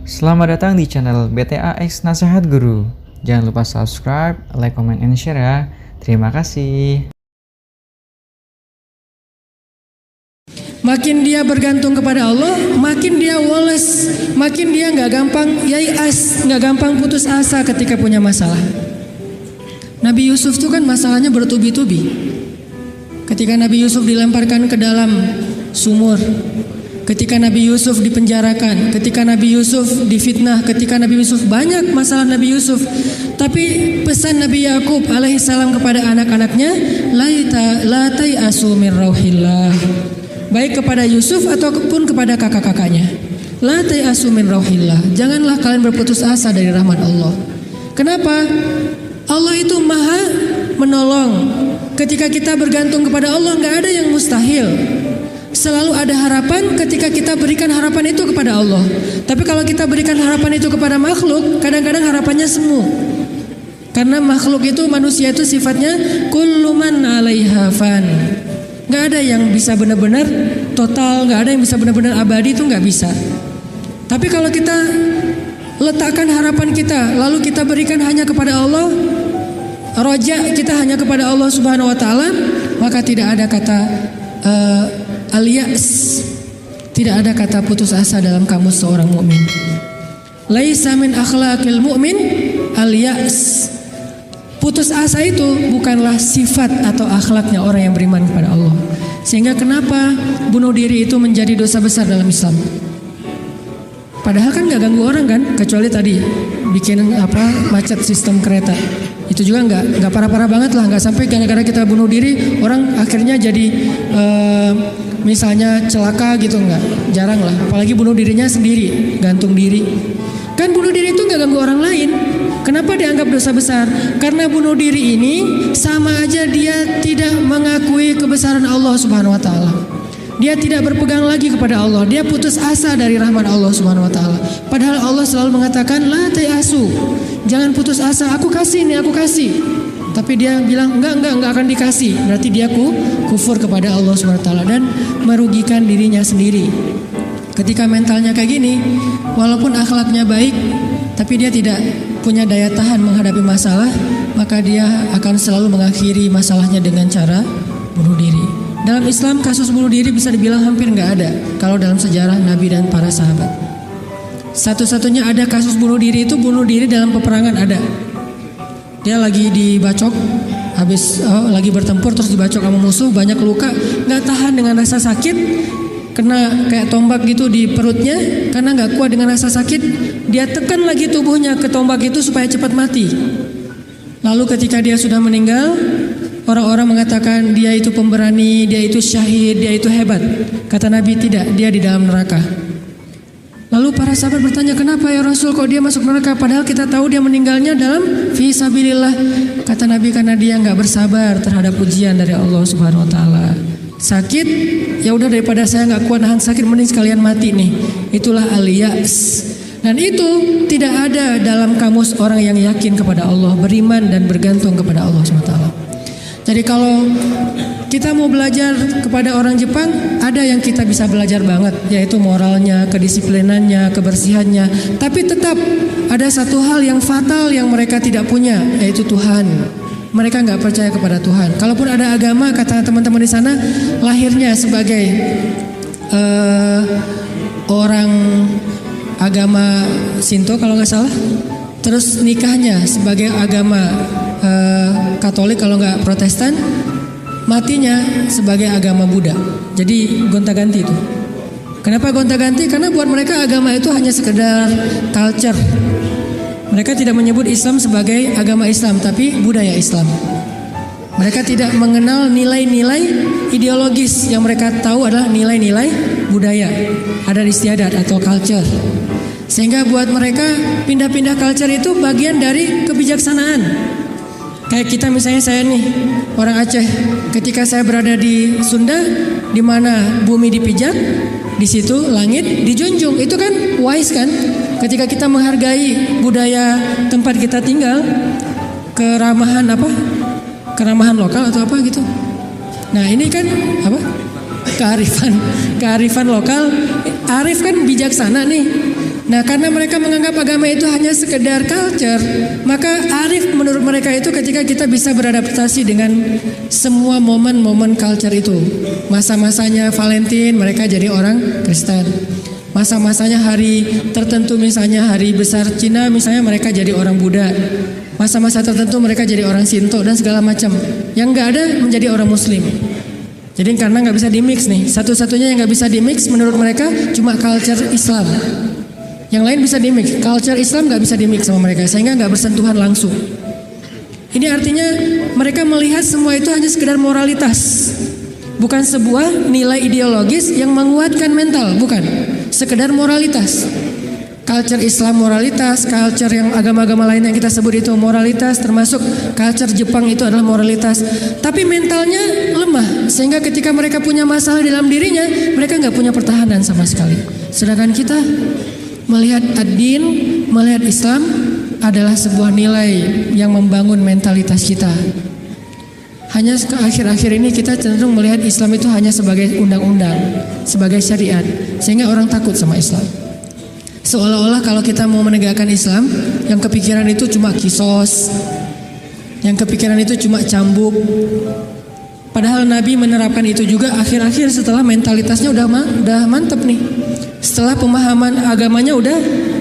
Selamat datang di channel BTAX Nasihat Guru. Jangan lupa subscribe, like, comment, and share ya. Terima kasih. Makin dia bergantung kepada Allah, makin dia woles, makin dia nggak gampang yai'as, nggak gampang putus asa ketika punya masalah. Nabi Yusuf itu kan masalahnya bertubi-tubi. Ketika Nabi Yusuf dilemparkan ke dalam sumur, ketika Nabi Yusuf dipenjarakan, ketika Nabi Yusuf difitnah, ketika Nabi Yusuf banyak masalah Nabi Yusuf. Tapi pesan Nabi Yakub alaihissalam kepada anak-anaknya, la tai'asu min rauhillah. Baik kepada Yusuf ataupun kepada kakak-kakaknya. La tai'asu min rauhillah. Janganlah kalian berputus asa dari rahmat Allah. Kenapa? Allah itu maha menolong. Ketika kita bergantung kepada Allah, nggak ada yang mustahil. Selalu ada harapan ketika kita berikan harapan itu kepada Allah. Tapi kalau kita berikan harapan itu kepada makhluk, kadang-kadang harapannya semu. Karena makhluk itu, manusia itu sifatnya kullu man 'alaiha fan. Gak ada yang bisa benar-benar total, gak ada yang bisa benar-benar abadi, itu gak bisa. Tapi kalau kita letakkan harapan kita, lalu kita berikan hanya kepada Allah, roja kita hanya kepada Allah Subhanahu Wa Taala, maka tidak ada kata al-ya'as, tidak ada kata putus asa dalam kamus seorang mukmin. Laisa min akhlaqil mu'min al-ya'as. Putus asa itu bukanlah sifat atau akhlaknya orang yang beriman kepada Allah. Sehingga kenapa bunuh diri itu menjadi dosa besar dalam Islam? Padahal kan nggak ganggu orang kan, kecuali tadi bikin macet sistem kereta. Itu juga nggak parah-parah banget lah, nggak sampai gara-gara kita bunuh diri orang akhirnya jadi misalnya celaka gitu, nggak, jarang lah. Apalagi bunuh dirinya sendiri, gantung diri. Kan bunuh diri itu nggak ganggu orang lain. Kenapa dianggap dosa besar? Karena bunuh diri ini sama aja dia tidak mengakui kebesaran Allah Subhanahu Wa Taala. Dia tidak berpegang lagi kepada Allah. Dia putus asa dari rahmat Allah Subhanahu Wa Taala. Padahal Allah selalu mengatakan la tai'asu, jangan putus asa. Aku kasih nih, aku kasih. Tapi dia bilang enggak akan dikasih. Berarti dia kufur kepada Allah Subhanahu Wa Taala dan merugikan dirinya sendiri. Ketika mentalnya kayak gini, walaupun akhlaknya baik, tapi dia tidak punya daya tahan menghadapi masalah, maka dia akan selalu mengakhiri masalahnya dengan cara bunuh diri. Dalam Islam kasus bunuh diri bisa dibilang hampir nggak ada kalau dalam sejarah Nabi dan para sahabat. Satu-satunya ada kasus bunuh diri itu bunuh diri dalam peperangan ada. Dia lagi dibacok, habis lagi bertempur terus dibacok sama musuh, banyak luka, nggak tahan dengan rasa sakit, kena kayak tombak gitu di perutnya, karena nggak kuat dengan rasa sakit, dia tekan lagi tubuhnya ke tombak itu supaya cepat mati. Lalu ketika dia sudah meninggal, orang-orang mengatakan dia itu pemberani, dia itu syahid, dia itu hebat. Kata Nabi tidak, dia di dalam neraka. Lalu para sahabat bertanya, kenapa ya Rasul kok dia masuk neraka? Padahal kita tahu dia meninggalnya dalam fisabilillah. Kata Nabi karena dia nggak bersabar terhadap ujian dari Allah Subhanahu Wa Taala. Sakit, ya udah daripada saya nggak kuat nahan sakit, mending sekalian mati nih. Itulah al-ya'as. Dan itu tidak ada dalam kamus orang yang yakin kepada Allah, beriman dan bergantung kepada Allah SWT. Jadi kalau kita mau belajar kepada orang Jepang, ada yang kita bisa belajar banget, yaitu moralnya, kedisiplinannya, kebersihannya. Tapi tetap ada satu hal yang fatal yang mereka tidak punya, yaitu Tuhan. Mereka nggak percaya kepada Tuhan. Kalaupun ada agama, kata teman-teman di sana, lahirnya sebagai orang agama Shinto kalau nggak salah, terus nikahnya sebagai agama Katolik kalau nggak Protestan, matinya sebagai agama Buddha. Jadi gonta-ganti itu. Kenapa gonta-ganti? Karena buat mereka agama itu hanya sekedar culture. Mereka tidak menyebut Islam sebagai agama Islam, tapi budaya Islam. Mereka tidak mengenal nilai-nilai ideologis, yang mereka tahu adalah nilai-nilai budaya, adat istiadat atau culture. Sehingga buat mereka pindah-pindah culture itu bagian dari kebijaksanaan. Kayak kita misalnya, saya nih orang Aceh, ketika saya berada di Sunda, di mana bumi dipijak, di situ langit dijunjung. Itu kan wise kan? Ketika kita menghargai budaya tempat kita tinggal, keramahan lokal atau apa gitu. Nah ini kan kearifan lokal. Arif kan bijaksana nih. Nah, karena mereka menganggap agama itu hanya sekedar culture, maka arif menurut mereka itu ketika kita bisa beradaptasi dengan semua momen-momen culture itu. Masa-masanya Valentine, mereka jadi orang Kristen. Masa-masanya hari tertentu, misalnya hari besar Cina, misalnya mereka jadi orang Buddha. Masa-masa tertentu mereka jadi orang Shinto dan segala macam. Yang nggak ada menjadi orang Muslim. Jadi karena nggak bisa dimix nih, satu-satunya yang nggak bisa dimix menurut mereka cuma culture Islam. Yang lain bisa dimix, culture Islam nggak bisa dimix sama mereka, sehingga nggak bersentuhan langsung. Ini artinya mereka melihat semua itu hanya sekedar moralitas, bukan sebuah nilai ideologis yang menguatkan mental, bukan. Sekedar moralitas. Culture Islam moralitas, culture yang agama-agama lain yang kita sebut itu moralitas, termasuk culture Jepang itu adalah moralitas. Tapi mentalnya lemah, sehingga ketika mereka punya masalah dalam dirinya, mereka nggak punya pertahanan sama sekali. Sedangkan kita melihat ad-din, melihat Islam adalah sebuah nilai yang membangun mentalitas kita. Hanya ke akhir-akhir ini kita cenderung melihat Islam itu hanya sebagai undang-undang, sebagai syariat, sehingga orang takut sama Islam. Seolah-olah kalau kita mau menegakkan Islam, yang kepikiran itu cuma kisos, yang kepikiran itu cuma cambuk. Padahal Nabi menerapkan itu juga akhir-akhir setelah mentalitasnya udah mantep nih. Setelah pemahaman agamanya udah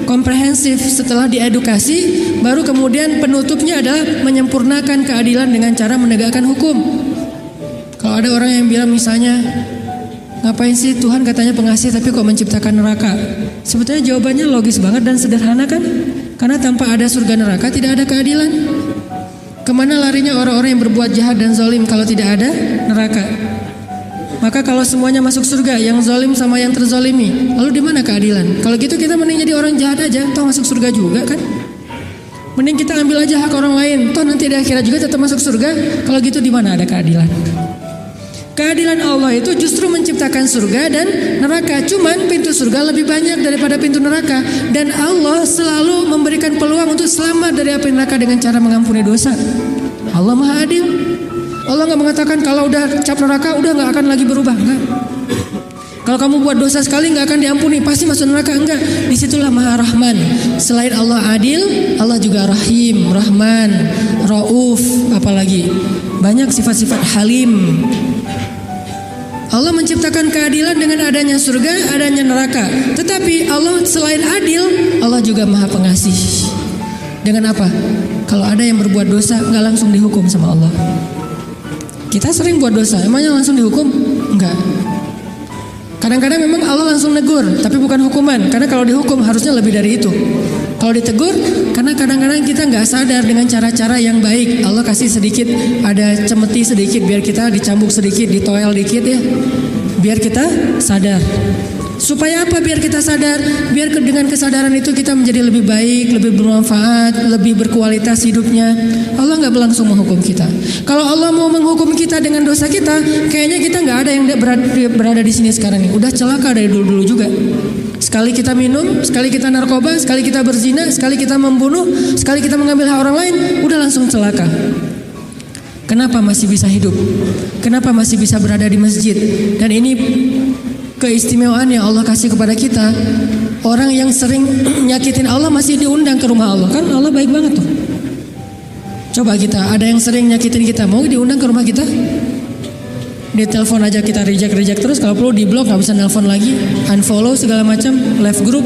komprehensif, setelah diedukasi, baru kemudian penutupnya adalah menyempurnakan keadilan dengan cara menegakkan hukum. Kalau ada orang yang bilang misalnya, ngapain sih Tuhan katanya pengasih tapi kok menciptakan neraka? Sebetulnya jawabannya logis banget dan sederhana kan? Karena tanpa ada surga neraka tidak ada keadilan. Kemana larinya orang-orang yang berbuat jahat dan zalim kalau tidak ada neraka? Maka kalau semuanya masuk surga, yang zalim sama yang terzalimi, lalu di mana keadilan? Kalau gitu kita mending jadi orang jahat aja, toh masuk surga juga kan? Mending kita ambil aja hak orang lain, toh nanti di akhirat juga tetap masuk surga. Kalau gitu di mana ada keadilan? Keadilan Allah itu justru menciptakan surga dan neraka. Cuman pintu surga lebih banyak daripada pintu neraka. Dan Allah selalu memberikan peluang untuk selamat dari api neraka dengan cara mengampuni dosa. Allah Maha Adil. Allah gak mengatakan kalau udah cap neraka udah gak akan lagi berubah. Enggak. Kalau kamu buat dosa sekali gak akan diampuni, pasti masuk neraka. Enggak. Disitulah Maha Rahman. Selain Allah adil, Allah juga Rahim, Rahman, Rauf, apalagi banyak sifat-sifat Halim. Allah menciptakan keadilan dengan adanya surga, adanya neraka. Tetapi Allah selain adil, Allah juga Maha Pengasih. Dengan apa? Kalau ada yang berbuat dosa, nggak langsung dihukum sama Allah. Kita sering buat dosa, emangnya langsung dihukum? Enggak. Kadang-kadang memang Allah langsung negur, tapi bukan hukuman. Karena kalau dihukum harusnya lebih dari itu. Kalau ditegur, karena kadang-kadang kita nggak sadar dengan cara-cara yang baik. Allah kasih sedikit, ada cemeti sedikit biar kita dicambuk sedikit, ditoel dikit ya, biar kita sadar. Supaya apa? Biar kita sadar, biar dengan kesadaran itu kita menjadi lebih baik, lebih bermanfaat, lebih berkualitas hidupnya. Allah nggak langsung menghukum kita. Kalau Allah mau menghukum kita dengan dosa kita, kayaknya kita nggak ada yang berada di sini sekarang ini. Udah celaka dari dulu-dulu juga. Sekali kita minum, sekali kita narkoba, sekali kita berzina, sekali kita membunuh, sekali kita mengambil hak orang lain, udah langsung celaka. Kenapa masih bisa hidup? Kenapa masih bisa berada di masjid? Dan ini keistimewaan yang Allah kasih kepada kita. Orang yang sering nyakitin Allah masih diundang ke rumah Allah. Kan Allah baik banget tuh. Coba kita, ada yang sering nyakitin kita, mau diundang ke rumah kita? Di telepon aja kita reject terus, kalau perlu di blok, nggak bisa nelpon lagi, unfollow segala macam, left group.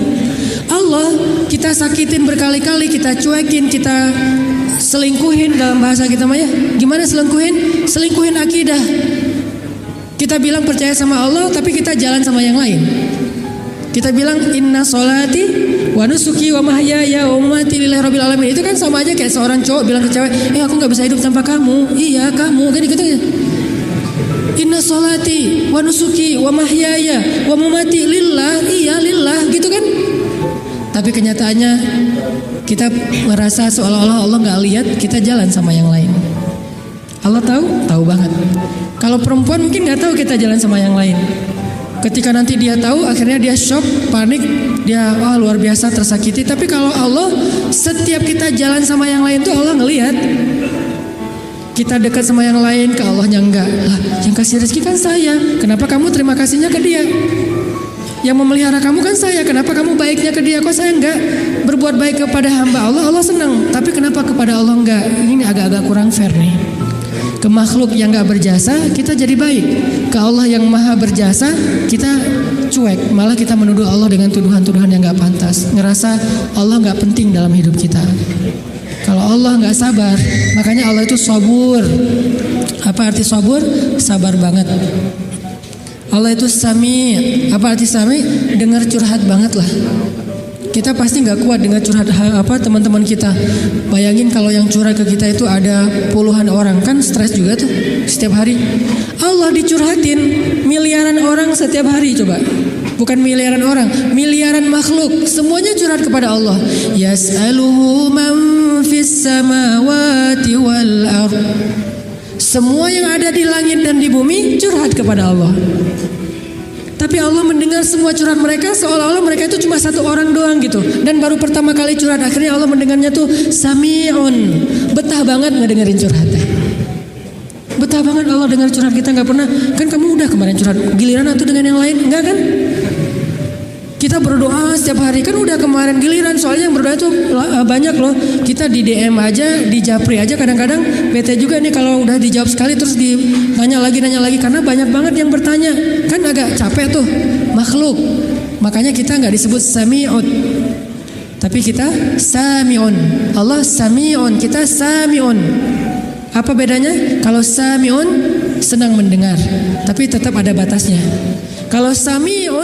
Allah kita sakitin berkali-kali, kita cuekin, kita selingkuhin dalam bahasa kita mah ya. Gimana selingkuhin? Selingkuhin akidah. Kita bilang percaya sama Allah, tapi kita jalan sama yang lain. Kita bilang inna sholati wa nusuki wa mahyaya wa mamati lillahi rabbil alamin. Itu kan sama aja kayak seorang cowok bilang ke cewek, aku nggak bisa hidup tanpa kamu. Iya kamu, kan gitu. Inna sholati wa nusuki wa mahyaya wa mamati lillah, iya lillah, gitu kan. Tapi kenyataannya kita merasa seolah-olah Allah nggak lihat, kita jalan sama yang lain. Allah tahu banget. Kalau perempuan mungkin nggak tahu kita jalan sama yang lain. Ketika nanti dia tahu, akhirnya dia shock, panik, dia luar biasa tersakiti. Tapi kalau Allah, setiap kita jalan sama yang lain tuh Allah ngelihat. Kita dekat sama yang lain, ke Allahnya enggak. Lah, yang kasih rezeki kan saya. Kenapa kamu terima kasihnya ke dia? Yang memelihara kamu kan saya. Kenapa kamu baiknya ke dia, kok saya enggak? Berbuat baik kepada hamba Allah, Allah senang. Tapi kenapa kepada Allah enggak? Ini agak-agak kurang fair nih. Ke makhluk yang enggak berjasa kita jadi baik. Ke Allah yang maha berjasa kita cuek. Malah kita menuduh Allah dengan tuduhan-tuduhan yang enggak pantas. Ngerasa Allah enggak penting dalam hidup kita. Kalau Allah enggak sabar, makanya Allah itu sabur. Apa arti sabur? Sabar banget. Allah itu sami. Apa arti sami? Dengar curhat banget lah. Kita pasti nggak kuat dengan curhat teman-teman kita. Bayangin kalau yang curhat ke kita itu ada puluhan orang, kan stres juga tuh setiap hari. Allah dicurhatin miliaran orang setiap hari, coba. Bukan miliaran orang, miliaran makhluk, semuanya curhat kepada Allah. Yas'aluhu man fis samawati wal ardh. Semua yang ada di langit dan di bumi curhat kepada Allah. Tapi Allah mendengar semua curhat mereka seolah-olah mereka itu cuma satu orang doang gitu. Dan baru pertama kali curhat, akhirnya Allah mendengarnya tuh sami'un. Betah banget ngedengerin curhatnya. Betah banget Allah dengar curhat kita, nggak pernah. Kan kamu udah kemarin curhat, giliran atau dengan yang lain? Enggak kan? Kita berdoa setiap hari, kan udah kemarin giliran. Soalnya yang berdoa itu banyak loh. Kita di DM aja, di Japri aja kadang-kadang bete juga nih kalau udah dijawab sekali terus nanya lagi karena banyak banget yang bertanya. Kan agak capek tuh makhluk. Makanya kita nggak disebut sami'un, tapi kita sami'un. Allah sami'un, kita sami'un. Apa bedanya? Kalau sami'un senang mendengar, tapi tetap ada batasnya. Kalau sami'un